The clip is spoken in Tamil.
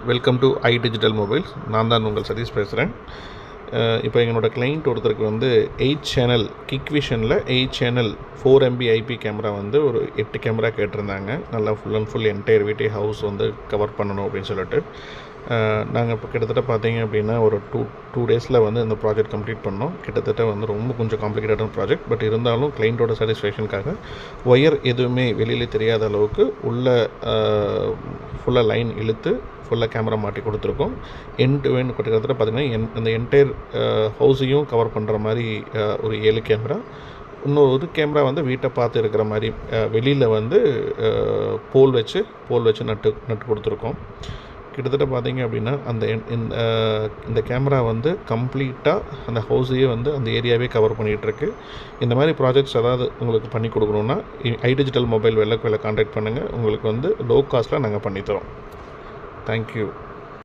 Welcome to I digital mobiles. நான் தான் உங்கள் சதீஷ் பேசுகிறேன். இப்போ எங்களோட கிளைண்ட் ஒருத்தருக்கு வந்து 8 சேனல் கிக் விஷனில் 8 சேனல் 4 MB IP கேமரா வந்து ஒரு 8 கேமரா கேட்டிருந்தாங்க. நல்லா ஃபுல் அண்ட் ஃபுல் என்டையர் வீட்டை ஹவுஸ் வந்து கவர் பண்ணணும் அப்படின்னு சொல்லிட்டு நாங்கள் இப்போ கிட்டத்தட்ட பார்த்தீங்க அப்படின்னா ஒரு டூ டேஸில் வந்து இந்த ப்ராஜெக்ட் கம்ப்ளீட் பண்ணோம். கிட்டத்தட்ட வந்து ரொம்ப கொஞ்சம் காம்ப்ளிகேட்டடான ப்ராஜெக்ட். பட் இருந்தாலும் கிளைண்ட்டோட சாட்டிஸ்ஃபேக்ஷனுக்காக ஒயர் எதுவுமே வெளியில் தெரியாத அளவுக்கு உள்ள ஃபுல்லாக லைன் இழுத்து ஃபுல்லாக கேமரா மாட்டி கொடுத்துருக்கோம். எண்ட் டு எண்ட் கிட்டத்தட்ட பார்த்திங்கன்னா அந்த என்டையர் ஹவுஸையும் கவர் பண்ணுற மாதிரி ஒரு 7 கேமரா, இன்னொரு கேமரா வந்து வீட்டை பார்த்து இருக்கிற மாதிரி வெளியில் வந்து போல் வச்சு நட்டு கொடுத்துருக்கோம். கிட்டத்தட்ட பார்த்திங்க அப்படின்னா இந்த கேமரா வந்து கம்ப்ளீட்டாக அந்த ஹவுஸையே வந்து அந்த ஏரியாவே கவர் பண்ணிகிட்ருக்கு. இந்த மாதிரி ப்ராஜெக்ட்ஸ் ஏதாவது உங்களுக்கு பண்ணி கொடுக்கணுன்னா ஐ டிஜிட்டல் மொபைல் வெள்ளக்குள்ள கான்டாக்ட் பண்ணுங்கள். உங்களுக்கு வந்து லோ காஸ்ட்டில் நாங்கள் பண்ணித்தரோம். தேங்க்யூ.